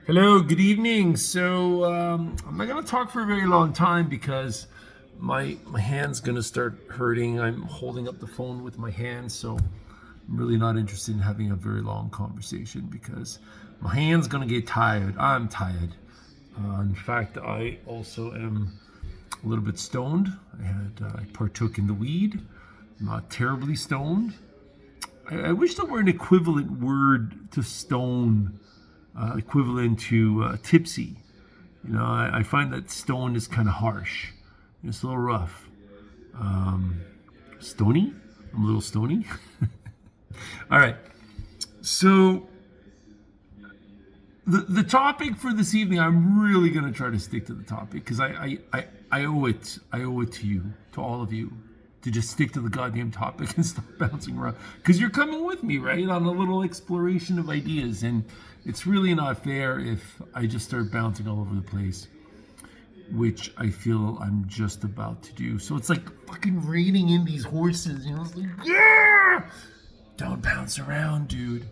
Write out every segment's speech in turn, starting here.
Hello, good evening. I'm not going to talk for a very long time because my hand's going to start hurting. I'm holding up the phone with my hand, so I'm really not interested in having a very long conversation because my hand's going to get tired. I'm tired. In fact, I also am a little bit stoned. I partook in the weed. Not terribly stoned. I wish there were an equivalent word to stone, equivalent to tipsy. I find that stone is kind of harsh. It's a little rough. Stony? I'm a little stony. All right. So the topic for this evening, I'm really going to try to stick to the topic because I owe it. I owe it to you, to all of you, to just stick to the goddamn topic and stop bouncing around. Because you're coming with me, right, on a little exploration of ideas, and it's really not fair if I just start bouncing all over the place, which I feel I'm just about to do. So it's like fucking reining in these horses, It's like, yeah, don't bounce around, dude.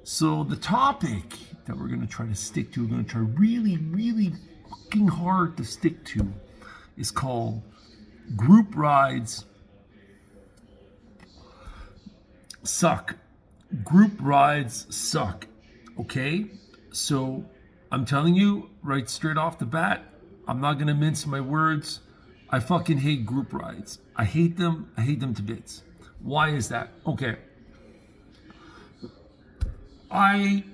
So the topic that we're gonna try to stick to, we're gonna try really, really fucking hard to stick to, is called group rides suck. Group rides suck. Okay? So I'm telling you right straight off the bat, I'm not gonna mince my words. I fucking hate group rides. I hate them. I hate them to bits. Why is that? Okay. I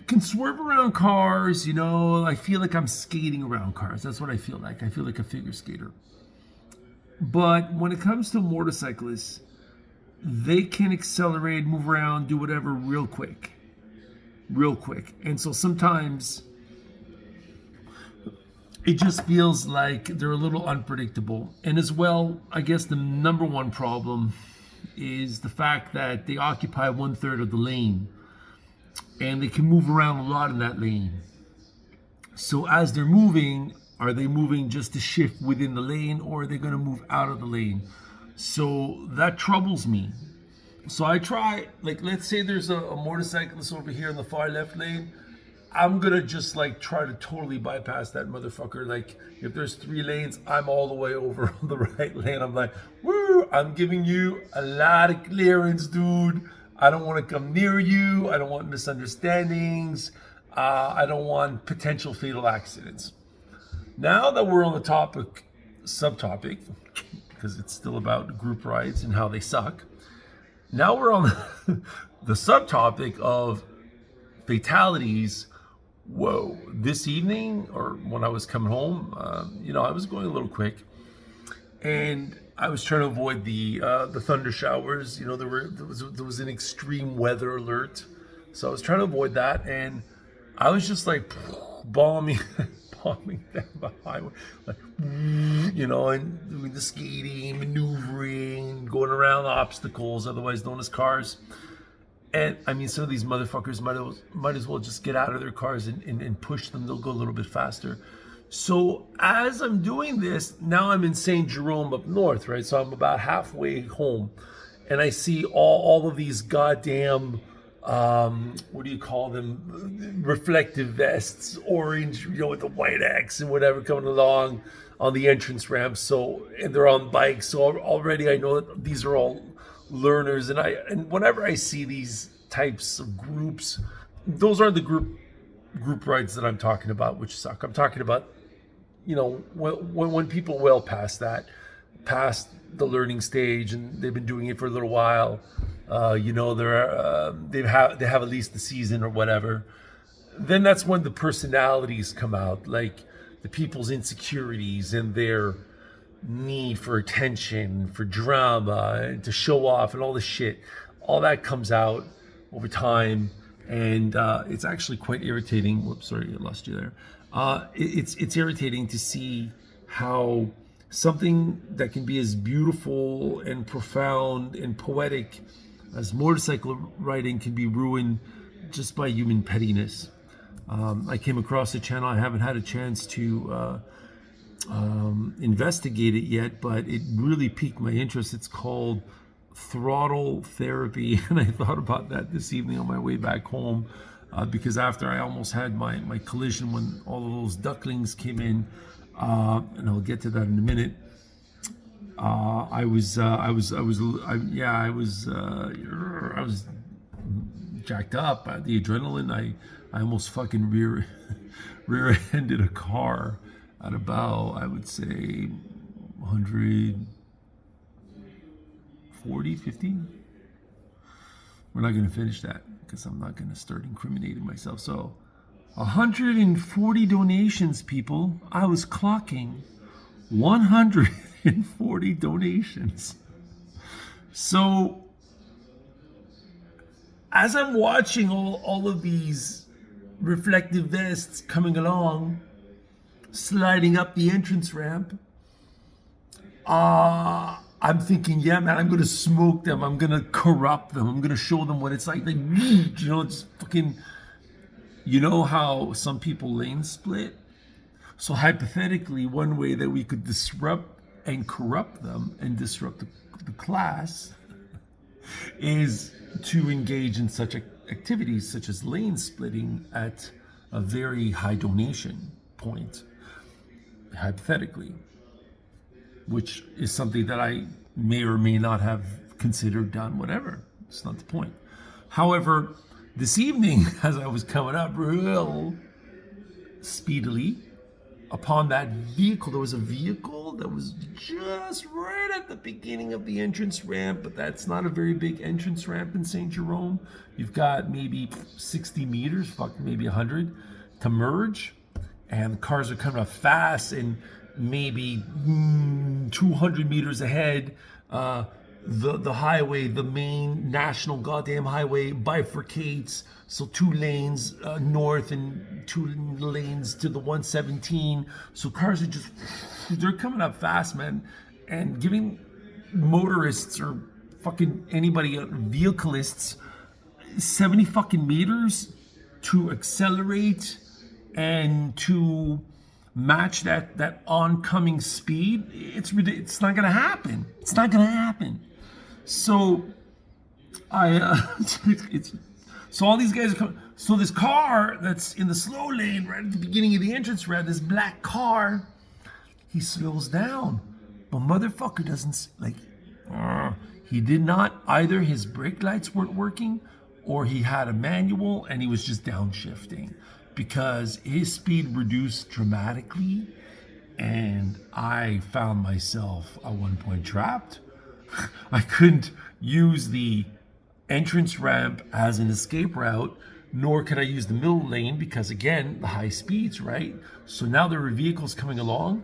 can swerve around cars, I feel like I'm skating around cars. That's what I feel like. I feel like a figure skater. But when it comes to motorcyclists, they can accelerate, move around, do whatever real quick. Real quick. And so sometimes it just feels like they're a little unpredictable. And as well, I guess the number one problem is the fact that they occupy 1/3 of the lane. And they can move around a lot in that lane. So as they're moving, are they moving just to shift within the lane, or are they going to move out of the lane? So that troubles me. So I try, like, let's say there's a motorcyclist over here in the far left lane. I'm going to just try to totally bypass that motherfucker. Like, if there's 3 lanes, I'm all the way over on the right lane. I'm like, woo, I'm giving you a lot of clearance, dude. I don't want to come near you. I don't want misunderstandings. I don't want potential fatal accidents. Now that we're on the subtopic, because it's still about group rides and how they suck. Now we're on the subtopic of fatalities. Whoa, this evening, or when I was coming home, I was going a little quick, and I was trying to avoid the thunder showers. There was an extreme weather alert, so I was trying to avoid that, and I was just like bombing down the highway, and doing the skating, maneuvering, going around obstacles, otherwise known as cars. And I mean, some of these motherfuckers might as well just get out of their cars and push them. They'll go a little bit faster. So as I'm doing this, now I'm in St. Jerome up north, right? So I'm about halfway home, and I see all of these goddamn, what do you call them? Reflective vests, orange, with the white X and whatever coming along on the entrance ramp. So, and they're on bikes. So already I know that these are all learners. And whenever I see these types of groups, those aren't the group rides that I'm talking about, which suck. I'm talking about, when people well past the learning stage, and they've been doing it for a little while, they have at least the season or whatever. Then that's when the personalities come out, like the people's insecurities and their need for attention, for drama, and to show off, and all this shit. All that comes out over time, and it's actually quite irritating. Whoops, sorry, I lost you there. It's irritating to see how something that can be as beautiful and profound and poetic as motorcycle riding can be ruined just by human pettiness. I came across a channel. I haven't had a chance to investigate it yet, but it really piqued my interest. It's called Throttle Therapy, and I thought about that this evening on my way back home. because after I almost had my collision when all of those ducklings came in, and I'll get to that in a minute. I was jacked up by the adrenaline. I almost fucking rear-ended a car at about, I would say, 140, 50. We're not going to finish that because I'm not going to start incriminating myself. So 140 donations, people. I was clocking 140 donations. So as I'm watching all of these reflective vests coming along, sliding up the entrance ramp, I'm thinking, yeah, man, I'm going to smoke them. I'm going to corrupt them. I'm going to show them what it's like, just fucking, you know how some people lane split? So hypothetically, one way that we could disrupt and corrupt them and disrupt the class is to engage in such activities such as lane splitting at a very high donation point, hypothetically, which is something that I may or may not have considered, done, whatever. It's not the point. However, this evening, as I was coming up real speedily upon that vehicle, there was a vehicle that was just right at the beginning of the entrance ramp, but that's not a very big entrance ramp in St. Jerome. You've got maybe 60 meters, maybe 100 to merge, and the cars are coming up fast, and maybe 200 meters ahead, the highway, the main national goddamn highway bifurcates. So 2 lanes north and 2 lanes to the 117. So cars are they're coming up fast, man, and giving motorists or fucking anybody, vehicleists, 70 fucking meters to accelerate and to match that oncoming speed. It's not gonna happen. It's not gonna happen. So so all these guys are coming. So this car that's in the slow lane right at the beginning of the entrance ramp, this black car, he slows down, but motherfucker doesn't he did not, either his brake lights weren't working or he had a manual and he was just downshifting, because his speed reduced dramatically, and I found myself at one point trapped. I couldn't use the entrance ramp as an escape route, nor could I use the middle lane because, again, the high speeds, right? So now there were vehicles coming along,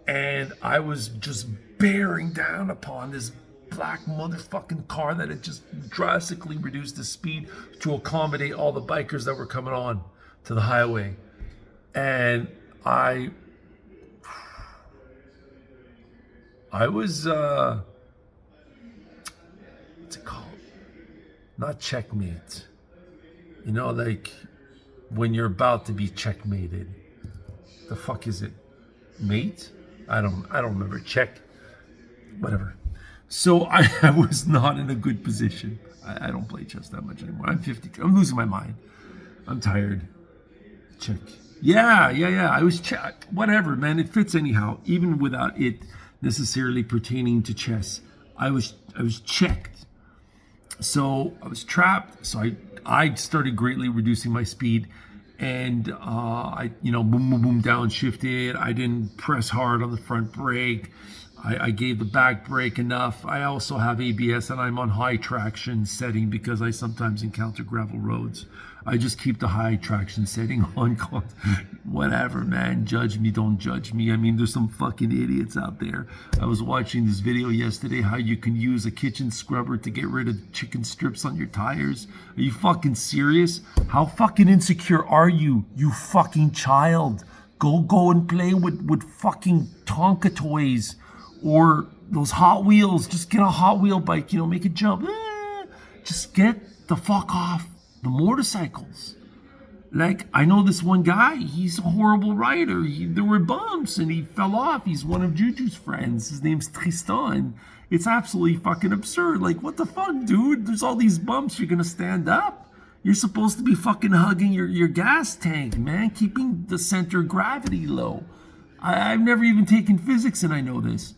and I was just bearing down upon this black motherfucking car that had just drastically reduced the speed to accommodate all the bikers that were coming on to the highway. And I was what's it called? Not checkmate. You know, like when you're about to be checkmated. The fuck is it? Mate? I don't remember. Check. Whatever. So I was not in a good position. I don't play chess that much anymore. I'm 52. I'm losing my mind. I'm tired. Check. Yeah. I was whatever, man. It fits anyhow, even without it necessarily pertaining to chess. I was checked. So I was trapped. So I started greatly reducing my speed, and I boom downshifted. I didn't press hard on the front brake. I gave the back brake enough. I also have ABS and I'm on high traction setting because I sometimes encounter gravel roads. I just keep the high traction setting on. Whatever, man. Judge me, don't judge me. I mean, there's some fucking idiots out there. I was watching this video yesterday how you can use a kitchen scrubber to get rid of chicken strips on your tires. Are you fucking serious? How fucking insecure are you, you fucking child? Go and play with fucking Tonka toys. Or those Hot Wheels. Just get a Hot Wheel bike, make it jump. Just get the fuck off the motorcycles. Like, I know this one guy, he's a horrible rider. There were bumps and he fell off. He's one of Juju's friends. His name's Tristan. It's absolutely fucking absurd. Like, what the fuck, dude? There's all these bumps. You're gonna stand up? You're supposed to be fucking hugging your gas tank, man, keeping the center of gravity low. I've never even taken physics and I know this.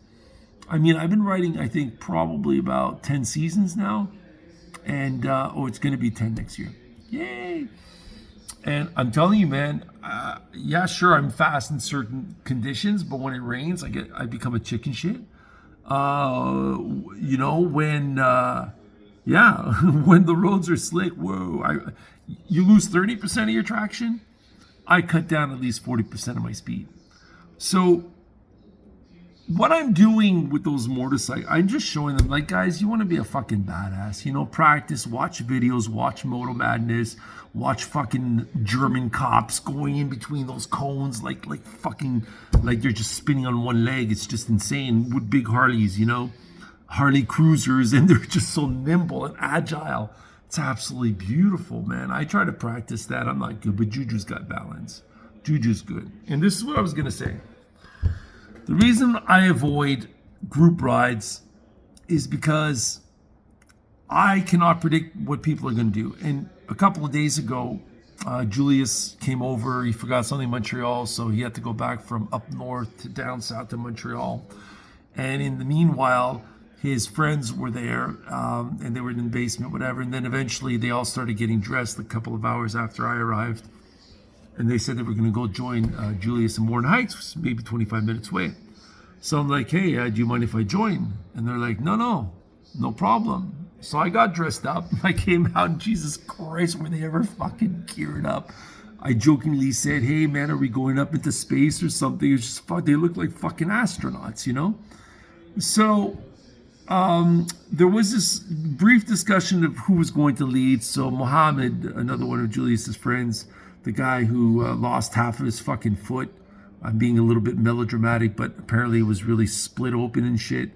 I mean, I've been writing, I think, probably about 10 seasons now. And, it's going to be 10 next year. Yay. And I'm telling you, man, yeah, sure, I'm fast in certain conditions, but when it rains, I become a chicken shit. When the roads are slick, you lose 30% of your traction. I cut down at least 40% of my speed. So what I'm doing with those motorcycles, I'm just showing them, like, guys, you want to be a fucking badass, practice, watch videos, watch Moto Madness, watch fucking German cops going in between those cones like they're just spinning on one leg. It's just insane with big Harleys, Harley cruisers, and they're just so nimble and agile. It's absolutely beautiful, man. I try to practice that. I'm not good, but Juju's got balance. Juju's good. And this is what I was going to say. The reason I avoid group rides is because I cannot predict what people are going to do. And a couple of days ago, Julius came over. He forgot something in Montreal, so he had to go back from up north to down south to Montreal. And in the meanwhile, his friends were there, and they were in the basement, whatever. And then eventually they all started getting dressed a couple of hours after I arrived. And they said they were going to go join Julius in Warren Heights, maybe 25 minutes away. So I'm like, hey, do you mind if I join? And they're like, no problem. So I got dressed up. I came out, and Jesus Christ, were they ever fucking geared up? I jokingly said, hey, man, are we going up into space or something? It's just they look like fucking astronauts, So there was this brief discussion of who was going to lead. So Mohammed, another one of Julius's friends, the guy who lost half of his fucking foot. I'm being a little bit melodramatic, but apparently it was really split open and shit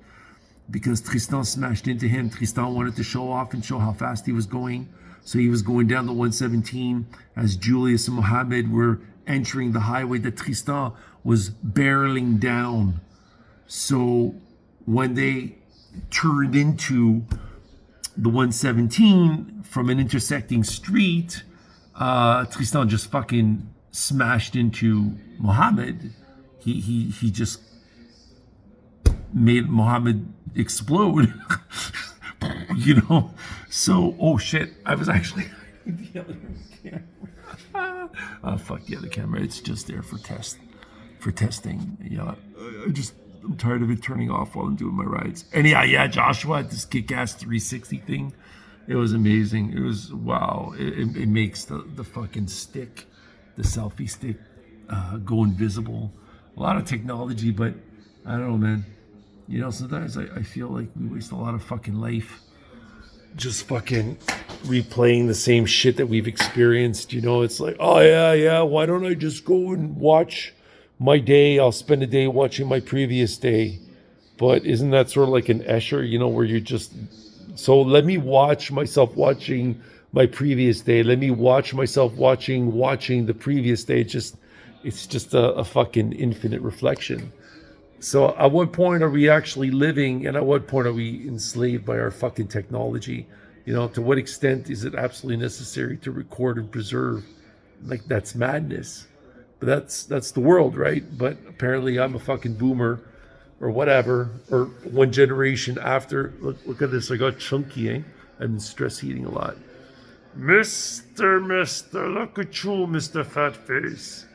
because Tristan smashed into him. Tristan wanted to show off and show how fast he was going. So he was going down the 117 as Julius and Mohammed were entering the highway that Tristan was barreling down. So when they turned into the 117 from an intersecting street, Tristan just fucking smashed into Mohammed. He just made Mohammed explode. So, oh shit, I was actually the other camera. Fuck the other camera. It's just there for testing. Yeah, I'm tired of it turning off while I'm doing my rides. And yeah, Joshua, this kick-ass 360 thing, it was amazing. It was, wow. It makes the fucking stick, the selfie stick, go invisible. A lot of technology, but I don't know, man. Sometimes I feel like we waste a lot of fucking life just fucking replaying the same shit that we've experienced. It's like, oh yeah, why don't I just go and watch my day? I'll spend a day watching my previous day. But isn't that sort of like an Escher, where you're just, so let me watch myself watching my previous day. Let me watch myself watching the previous day. It's just a fucking infinite reflection. So at what point are we actually living, and at what point are we enslaved by our fucking technology? To what extent is it absolutely necessary to record and preserve? Like, that's madness. But that's the world, right? But apparently I'm a fucking boomer or whatever, or one generation after. Look at this, I got chunky, eh? I've been stress eating a lot. Mister, look at you, Mr. Fat Face.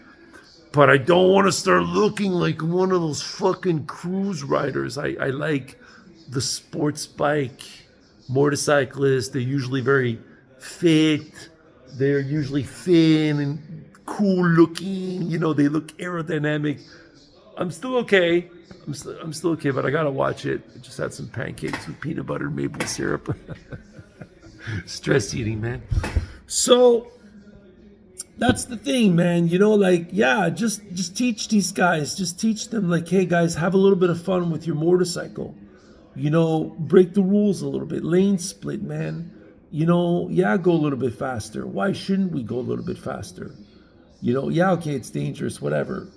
But I don't want to start looking like one of those fucking cruise riders. I like the sports bike motorcyclists. They're usually very fit. They're usually thin and cool looking. They look aerodynamic. I'm still okay. I'm still okay, but I gotta watch it. I just had some pancakes with peanut butter and maple syrup. Stress eating, man. So that's the thing, man. Just teach these guys. Just teach them, like, hey, guys, have a little bit of fun with your motorcycle. Break the rules a little bit. Lane split, man. Go a little bit faster. Why shouldn't we go a little bit faster? Okay, it's dangerous, whatever.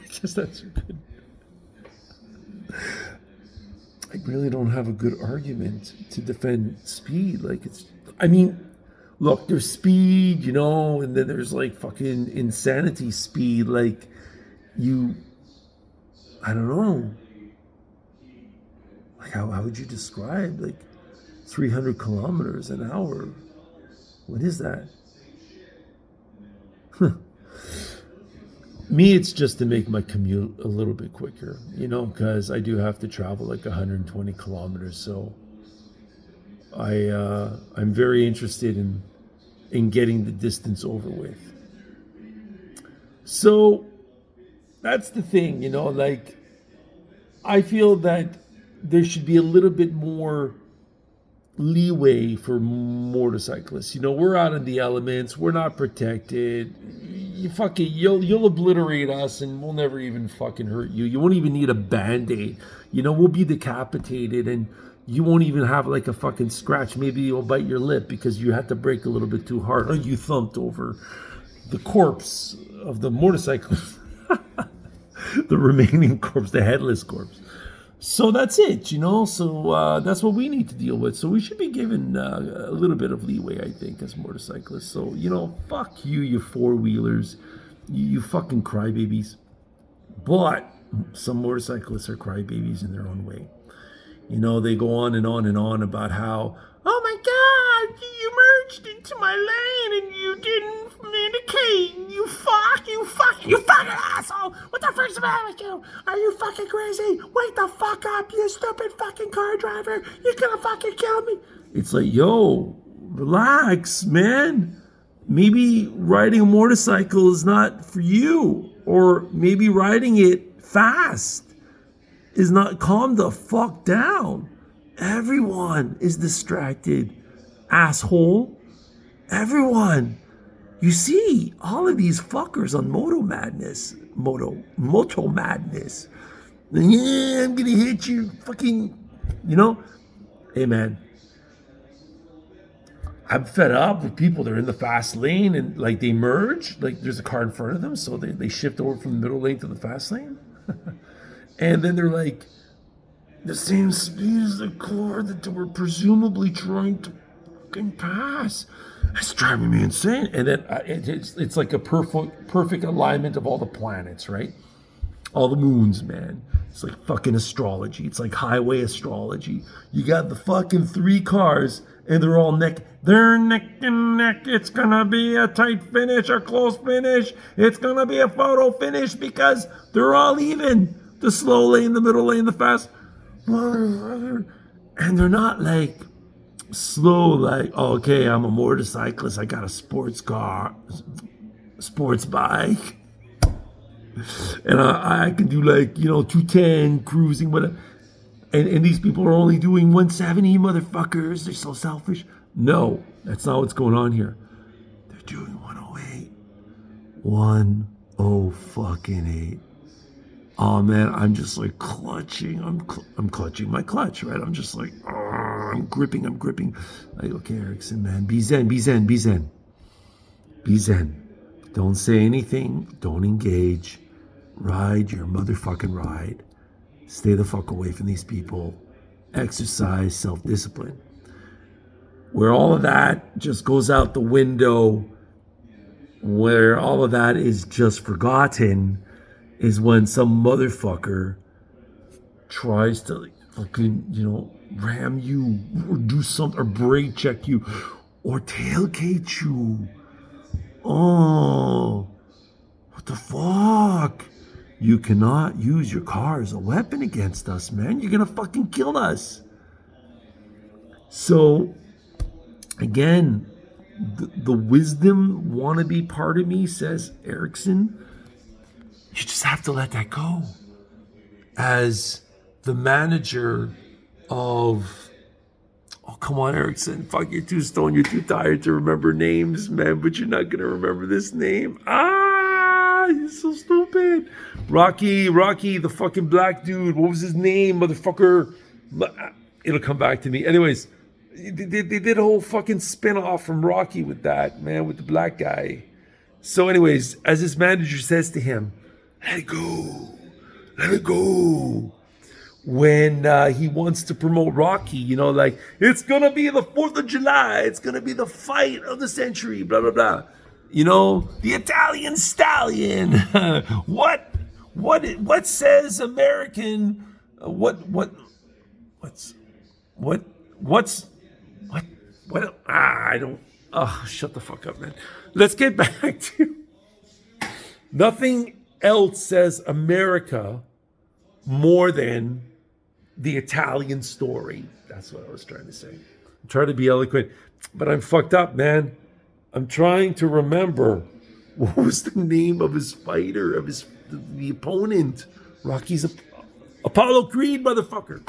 Just that's good. I really don't have a good argument to defend speed. Look, there's speed, and then there's like fucking insanity speed. Like you, I don't know. Like how would you describe like 300 kilometers an hour? What is that? Me, it's just to make my commute a little bit quicker, because I do have to travel like 120 kilometers. So I'm very interested in getting the distance over with. So that's the thing, like I feel that there should be a little bit more leeway for motorcyclists. We're out in the elements, we're not protected. You'll obliterate us and we'll never even fucking hurt you. You won't even need a band-aid. We'll be decapitated and you won't even have like a fucking scratch. Maybe you'll bite your lip because you had to brake a little bit too hard or you thumped over the corpse of the motorcycle. The remaining corpse, the headless corpse. So that's it, so that's what we need to deal with. So we should be given a little bit of leeway, I think, as motorcyclists. So, fuck you four-wheelers, you fucking crybabies. But some motorcyclists are crybabies in their own way. They go on and on and on about how, oh my God, you merged into my lane and you didn't indicate. You fucking asshole. What the fuck's the matter with you? Are you fucking crazy? Wake the fuck up, you stupid fucking car driver. You're gonna fucking kill me. It's like, yo, relax, man. Maybe riding a motorcycle is not for you. Or maybe riding it fast is not. Calm the fuck down. Everyone is distracted, asshole. Everyone. You see, all of these fuckers on Moto Madness. Yeah, I'm gonna hit you, fucking, Hey man, I'm fed up with people that are in the fast lane and like they merge, like there's a car in front of them, so they shift over from the middle lane to the fast lane. And then they're like, the same speed as the car that they were presumably trying to fucking pass. That's driving me insane. And then it's like a perfect alignment of all the planets, right? All the moons, man. It's like fucking astrology. It's like highway astrology. You got the fucking three cars, and they're all they're neck and neck. It's gonna be a tight finish, a close finish. It's gonna be a photo finish because they're all even. The slow lane, the middle lane, the fast. And they're not like slow, like, oh, okay, I'm a motorcyclist, I got a sports bike, and I can do like 210 cruising, whatever. And these people are only doing 170, motherfuckers. They're so selfish. No, that's not what's going on here. They're doing 108. 108. Oh man, I'm just like clutching. I'm clutching my clutch, right? I'm just like, I'm gripping. Like, okay, Erickson, man, be zen. Don't say anything. Don't engage. Ride your motherfucking ride. Stay the fuck away from these people. Exercise self-discipline. Where all of that just goes out the window, where all of that is just forgotten, is when some motherfucker tries to like fucking, ram you or do something or brake check you or tailgate you. Oh, what the fuck? You cannot use your car as a weapon against us, man. You're gonna fucking kill us. So, again, the wisdom wannabe part of me says, Erickson, you just have to let that go. As the manager of, oh, come on, Erickson, fuck, you're too stoned, you're too tired to remember names, man, but you're not gonna remember this name. You're so stupid. Rocky, the fucking black dude, what was his name, motherfucker? It'll come back to me. Anyways, they did a whole fucking spin-off from Rocky with that, man, with the black guy. So anyways, as his manager says to him, let it go. when he wants to promote Rocky, like, it's gonna be the 4th of July, it's gonna be the fight of the century, blah blah blah. The Italian stallion. what says American? What's what? I don't. Oh, shut the fuck up, man. Let's get back to nothing else says America more than the Italian story. That's what I was trying to say. I'm trying to be eloquent, but I'm fucked up, man. I'm trying to remember what was the name of his fighter, of the opponent. Rocky's Apollo Creed, motherfucker.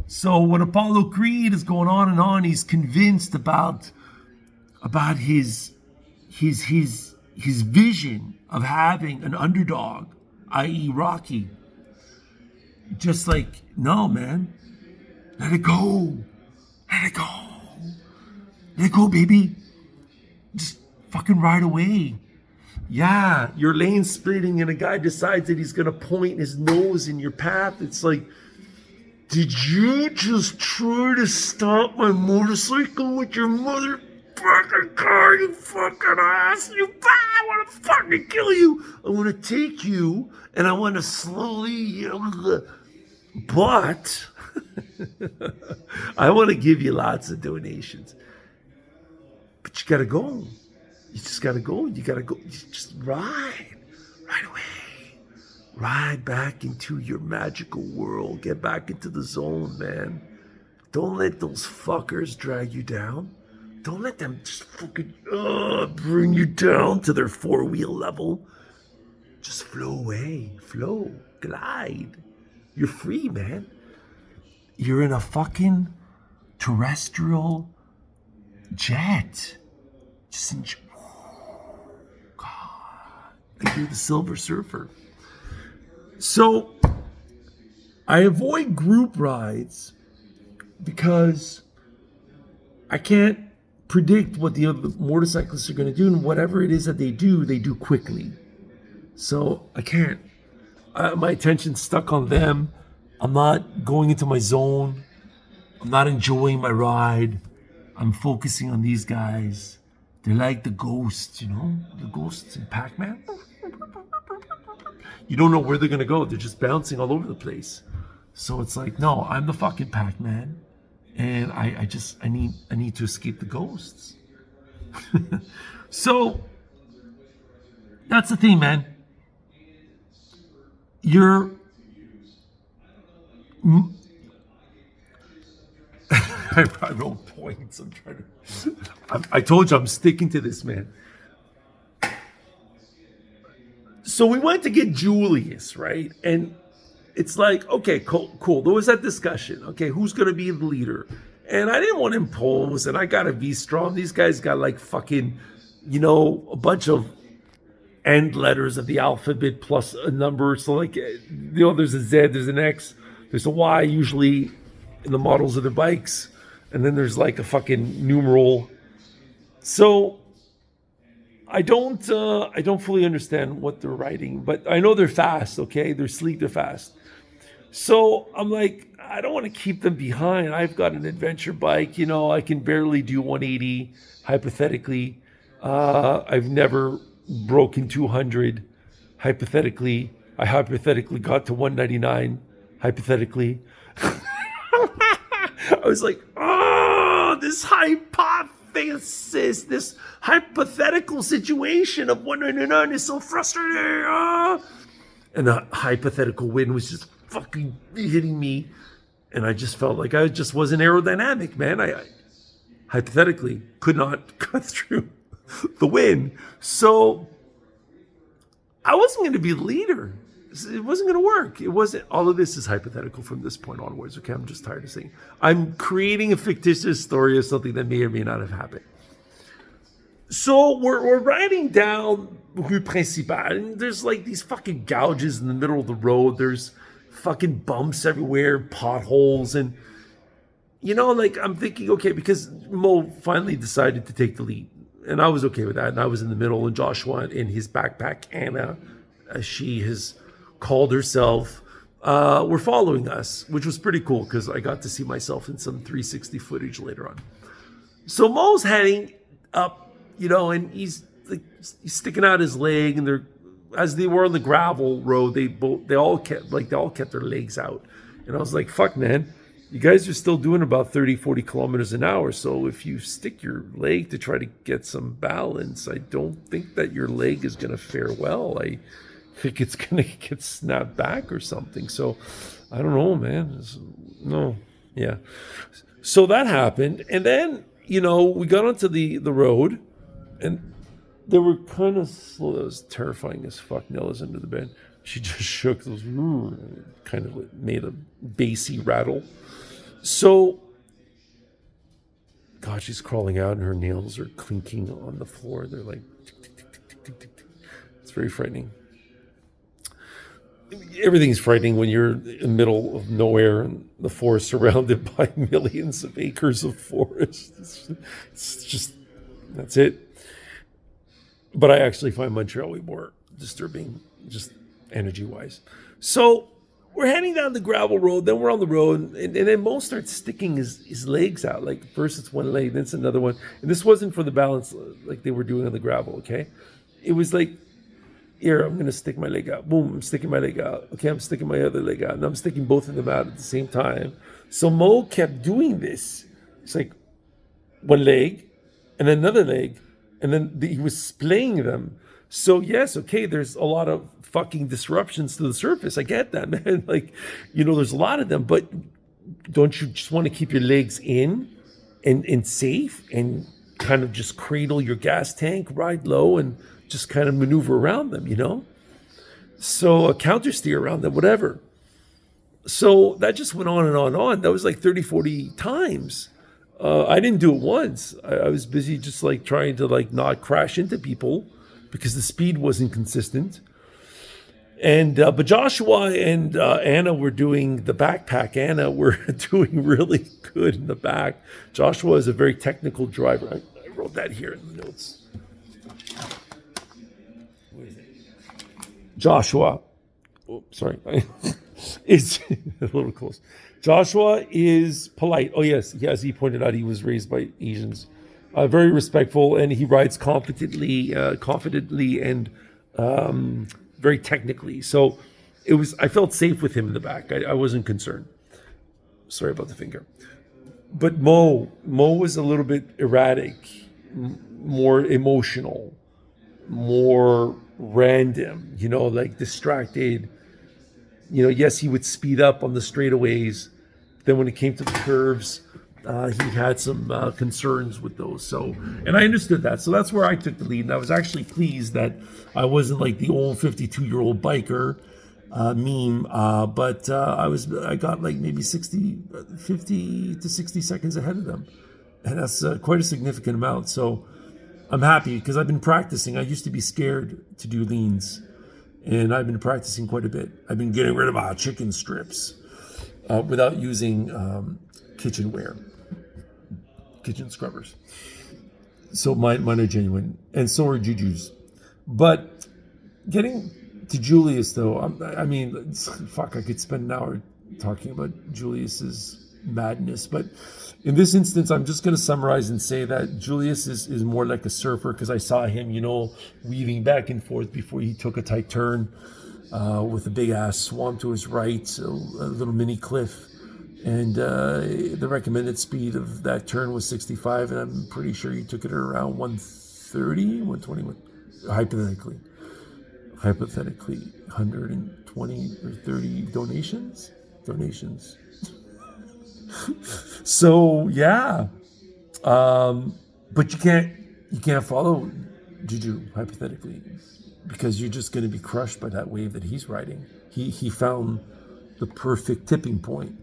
So when Apollo Creed is going on and on, he's convinced about his vision of having an underdog, i.e. Rocky. Just like, no, man, let it go. Let it go. Let it go, baby. Just fucking ride away. Yeah, you're lane splitting and a guy decides that he's going to point his nose in your path. It's like, did you just try to stop my motorcycle with your motherfucking car, you fucking ass? I want to fucking kill you. I want to take you and I want to slowly, but I want to give you lots of donations. But you got to go. You just got to go. You got to go. Just ride away. Ride back into your magical world. Get back into the zone, man. Don't let those fuckers drag you down. Don't let them just fucking bring you down to their 4-wheel level. Just flow away. Flow. Glide. You're free, man. You're in a fucking terrestrial jet. Just enjoy. God. Like you're the Silver Surfer. So I avoid group rides because I can't predict what the other motorcyclists are going to do, and whatever it is that they do quickly. So I can't. My attention's stuck on them. I'm not going into my zone. I'm not enjoying my ride. I'm focusing on these guys. They're like the ghosts, the ghosts in Pac-Man. You don't know where they're gonna go. They're just bouncing all over the place. So it's like, no, I'm the fucking Pac-Man, and I need to escape the ghosts. So that's the thing, man. I wrote points. I'm trying to. I told you I'm sticking to this, man. So we went to get Julius, right? And it's like, okay, cool. There was that discussion. Okay, who's going to be the leader? And I didn't want to impose, and I got to be strong. These guys got like fucking, a bunch of end letters of the alphabet plus a number. So like, there's a Z, there's an X, there's a Y usually in the models of their bikes. And then there's like a fucking numeral. So I don't fully understand what they're writing, but I know they're fast, okay? They're sleek, they're fast. So I'm like, I don't want to keep them behind. I've got an adventure bike, I can barely do 180, hypothetically. I've never broken 200, hypothetically. I hypothetically got to 199, hypothetically. I was like, this hypothesis, this hypothetical situation of 199 is so frustrating. And the hypothetical win was just fucking hitting me. And I just felt like I just wasn't aerodynamic, man. I hypothetically could not cut through the win. So I wasn't going to be the leader. It wasn't going to work. It wasn't. All of this is hypothetical from this point onwards. Okay, I'm just tired of saying. I'm creating a fictitious story of something that may or may not have happened. So we're riding down Rue Principale, and there's like these fucking gouges in the middle of the road. There's fucking bumps everywhere, potholes, and like I'm thinking, okay, because Mo finally decided to take the lead, and I was okay with that, and I was in the middle, and Joshua in his backpack, Anna, she has called herself were following us, which was pretty cool because I got to see myself in some 360 footage later on. So Mo's heading up, and he's sticking out his leg, and as they were on the gravel road, they all kept their legs out, and I was like, "Fuck, man, you guys are still doing about 30, 40 kilometers an hour. So if you stick your leg to try to get some balance, I don't think that your leg is going to fare well. I think it's going to get snapped back or something. So I don't know, man. No, yeah. So that happened, and then." We got onto the road, and they were kind of slow. That was terrifying as fuck. Nella's under the bed. She just shook those, kind of made a bassy rattle. So, God, she's crawling out, and her nails are clinking on the floor. They're like, tick, tick, tick, tick, tick, tick, tick. It's very frightening. Everything's frightening when you're in the middle of nowhere and the forest surrounded by millions of acres of forest. It's just, that's it. But I actually find Montreal way more disturbing, just energy-wise. So we're heading down the gravel road, then we're on the road, and then Mo starts sticking his legs out. Like, first it's one leg, then it's another one. And this wasn't for the balance like they were doing on the gravel, okay? It was like, here, I'm going to stick my leg out. Boom, I'm sticking my leg out. Okay, I'm sticking my other leg out. And I'm sticking both of them out at the same time. So Mo kept doing this. It's like one leg and then another leg. And then he was splaying them. So yes, okay, there's a lot of fucking disruptions to the surface. I get that, man. Like, there's a lot of them. But don't you just want to keep your legs in and safe and kind of just cradle your gas tank, ride low, and just kind of maneuver around them, So a counter steer around them, whatever. So that just went on and on and on. That was like 30, 40 times. I didn't do it once. I was busy just like trying to like not crash into people because the speed wasn't consistent. And but Joshua and Anna were doing the backpack. Anna were doing really good in the back. Joshua is a very technical driver. I wrote that here in the notes. Joshua, sorry, is a little close. Joshua is polite. Oh yes, as he pointed out, he was raised by Asians. Very respectful, and he rides confidently, and very technically. So I felt safe with him in the back. I wasn't concerned. Sorry about the finger. But Mo was a little bit erratic, more emotional, more random, like distracted. Yes, he would speed up on the straightaways. Then when it came to the curves, he had some concerns with those. So, and I understood that. So that's where I took the lead. And I was actually pleased that I wasn't like the old 52-year-old biker meme, but I got like maybe 50 to 60 seconds ahead of them. And that's quite a significant amount. So I'm happy because I've been practicing. I used to be scared to do leans, and I've been practicing quite a bit. I've been getting rid of my chicken strips without using kitchen scrubbers. So mine are genuine, and so are Juju's. But getting to Julius, though, I could spend an hour talking about Julius's madness, but in this instance, I'm just going to summarize and say that Julius is more like a surfer because I saw him, weaving back and forth before he took a tight turn with a big ass swamp to his right, a little mini cliff. And the recommended speed of that turn was 65, and I'm pretty sure he took it at around 130, 120, hypothetically, 120 or 30 donations. So yeah, but you can't follow Juju hypothetically because you're just going to be crushed by that wave that he's riding. He found the perfect tipping point,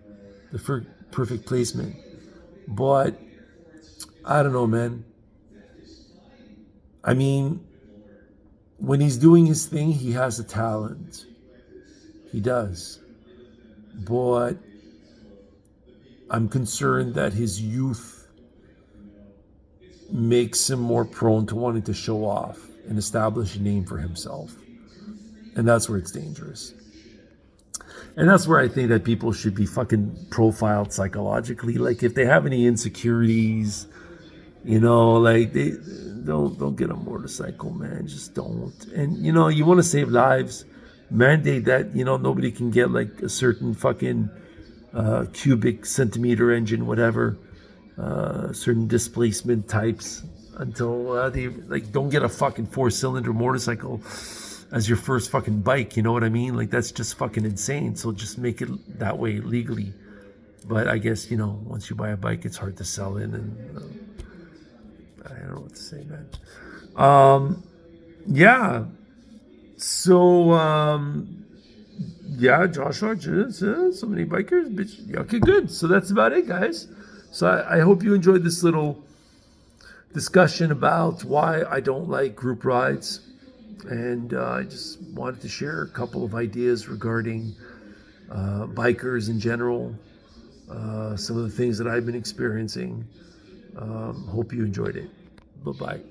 the perfect placement. But I don't know, man. I mean, when he's doing his thing, he has a talent. He does. But I'm concerned that his youth makes him more prone to wanting to show off and establish a name for himself. And that's where it's dangerous. And that's where I think that people should be fucking profiled psychologically. Like if they have any insecurities, like they don't get a motorcycle, man. Just don't. And you want to save lives, mandate that nobody can get like a certain fucking cubic centimeter engine, whatever, certain displacement types until they like don't get a fucking 4-cylinder motorcycle as your first fucking bike. You know what I mean? Like that's just fucking insane. So just make it that way legally. But I guess once you buy a bike, it's hard to sell in, and I don't know what to say, man. Yeah. So yeah, Joshua, so many bikers, bitch. Yeah, okay, good. So that's about it, guys. So I hope you enjoyed this little discussion about why I don't like group rides. And I just wanted to share a couple of ideas regarding bikers in general, some of the things that I've been experiencing. Hope you enjoyed it. Bye-bye.